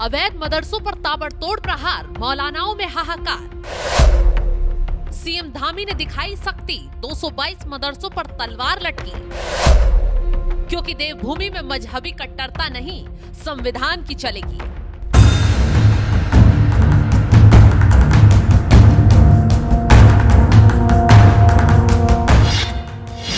अवैध मदरसों पर ताबड़तोड़ प्रहार, मौलानाओं में हाहाकार। सीएम धामी ने दिखाई सख्ती, 222 मदरसों पर तलवार लटकी। क्योंकि देवभूमि में मजहबी कट्टरता नहीं, संविधान की चलेगी।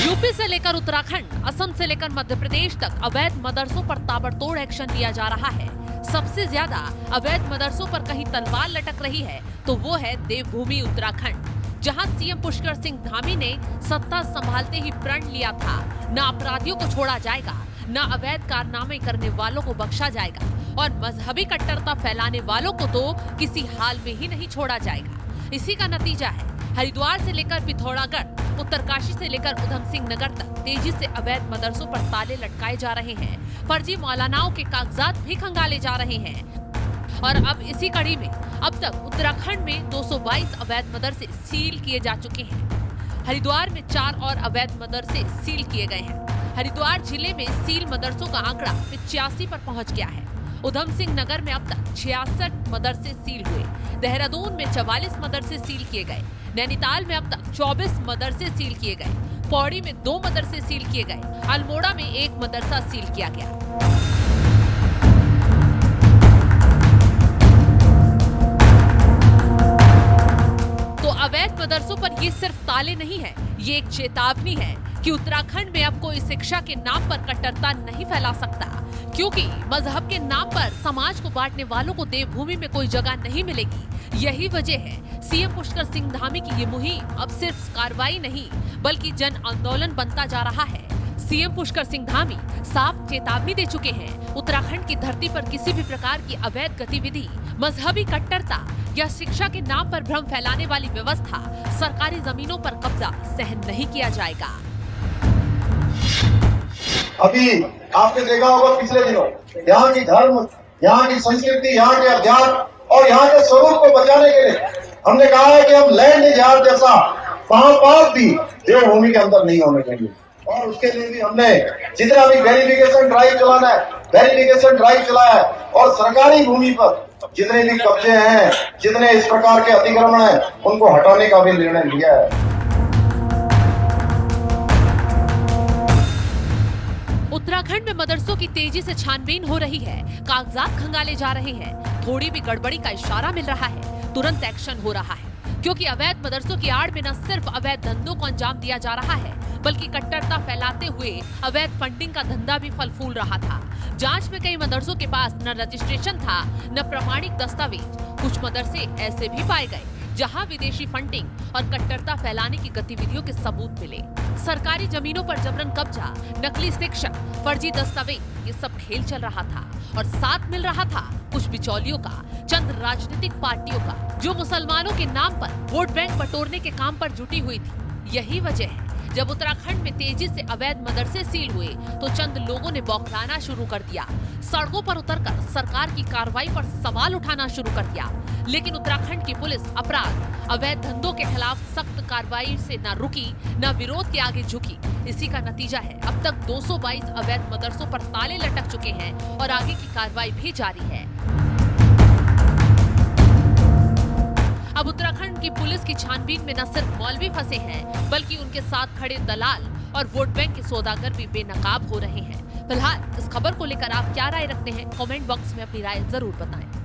यूपी से लेकर उत्तराखंड, असम से लेकर मध्य प्रदेश तक अवैध मदरसों पर ताबड़तोड़ एक्शन लिया जा रहा है। सबसे ज्यादा अवैध मदरसों पर कहीं तलवार लटक रही है तो वो है देवभूमि उत्तराखंड, जहां सीएम पुष्कर सिंह धामी ने सत्ता संभालते ही प्रण लिया था, न अपराधियों को छोड़ा जाएगा, न अवैध कारनामे करने वालों को बख्शा जाएगा और मजहबी कट्टरता फैलाने वालों को तो किसी हाल में ही नहीं छोड़ा जाएगा। इसी का नतीजा है हरिद्वार से लेकर पिथौरागढ़, उत्तरकाशी से लेकर उधम सिंह नगर तक तेजी से अवैध मदरसों पर ताले लटकाए जा रहे हैं। फर्जी मौलानाओं के कागजात भी खंगाले जा रहे हैं। और अब इसी कड़ी में अब तक उत्तराखंड में 222 अवैध मदरसे सील किए जा चुके हैं। हरिद्वार में 4 और अवैध मदरसे सील किए गए हैं। हरिद्वार जिले में सील मदरसों का आंकड़ा 85 पर पहुंच गया है। उधम सिंह नगर में अब तक 66 मदरसे सील हुए। देहरादून में 44 मदरसे सील किए गए। नैनीताल में अब तक 24 मदरसे सील किए गए। पौड़ी में 2 मदरसे सील किए गए। अल्मोड़ा में 1 मदरसा सील किया गया। तो अवैध मदरसों पर ये सिर्फ ताले नहीं है, ये एक चेतावनी है कि उत्तराखंड में अब कोई शिक्षा के नाम पर कट्टरता नहीं फैला सकता, क्योंकि मजहब के नाम पर समाज को बांटने वालों को देवभूमि में कोई जगह नहीं मिलेगी। यही वजह है सीएम पुष्कर सिंह धामी की ये मुहिम अब सिर्फ कार्रवाई नहीं बल्कि जन आंदोलन बनता जा रहा है। सीएम पुष्कर सिंह धामी साफ चेतावनी दे चुके हैं, उत्तराखंड की धरती पर किसी भी प्रकार की अवैध गतिविधि, मजहबी कट्टरता या शिक्षा के नाम पर भ्रम फैलाने वाली व्यवस्था, सरकारी जमीनों पर कब्जा सहन नहीं किया जाएगा। अभी आपने देखा होगा पिछले दिनों यहाँ की धर्म, यहाँ की संस्कृति, यहाँ के अध्यात्म और यहाँ के स्वरूप को बचाने के लिए हमने कहा है कि हम लैंड इजहार जैसा पाप भी देवभूमि के अंदर नहीं होने देंगे। और उसके लिए भी हमने जितना भी वेरिफिकेशन ड्राइव चलाना है, वेरिफिकेशन ड्राइव चलाया है और सरकारी भूमि पर जितने भी कब्जे हैं, जितने इस प्रकार के अतिक्रमण हैं, उनको हटाने का भी निर्णय लिया है। उत्तराखंड में मदरसों की तेजी से छानबीन हो रही है, कागजात खंगाले जा रहे हैं। थोड़ी भी गड़बड़ी का इशारा मिल रहा है, तुरंत एक्शन हो रहा है, क्योंकि अवैध मदरसों की आड़ में न सिर्फ अवैध धंधों को अंजाम दिया जा रहा है, बल्कि कट्टरता फैलाते हुए अवैध फंडिंग का धंधा भी फल फूल रहा था। जांच में कई मदरसों के पास न रजिस्ट्रेशन था, न प्रमाणिक दस्तावेज। कुछ मदरसे ऐसे भी पाए गए जहां विदेशी फंडिंग और कट्टरता फैलाने की गतिविधियों के सबूत मिले। सरकारी जमीनों पर जबरन कब्जा, नकली शिक्षक, फर्जी दस्तावेज, ये सब खेल चल रहा था और साथ मिल रहा था कुछ बिचौलियों का, चंद राजनीतिक पार्टियों का, जो मुसलमानों के नाम पर वोट बैंक बटोरने के काम पर जुटी हुई थी। यही वजह है जब उत्तराखंड में तेजी से अवैध मदरसे सील हुए तो चंद लोगों ने बौखलाना शुरू कर दिया, सड़कों पर उतरकर सरकार की कार्रवाई पर सवाल उठाना शुरू कर दिया। लेकिन उत्तराखंड की पुलिस अपराध, अवैध धंधों के खिलाफ सख्त कार्रवाई से न रुकी, न विरोध के आगे झुकी। इसी का नतीजा है अब तक 222 अवैध मदरसों पर ताले लटक चुके हैं और आगे की कार्रवाई भी जारी है। अब उत्तराखंड की पुलिस की छानबीन में न सिर्फ मौलवी फंसे हैं, बल्कि उनके साथ खड़े दलाल और वोट बैंक के सौदागर भी बेनकाब हो रहे हैं। फिलहाल इस खबर को लेकर आप क्या राय रखते हैं? कमेंट बॉक्स में अपनी राय जरूर बताएं।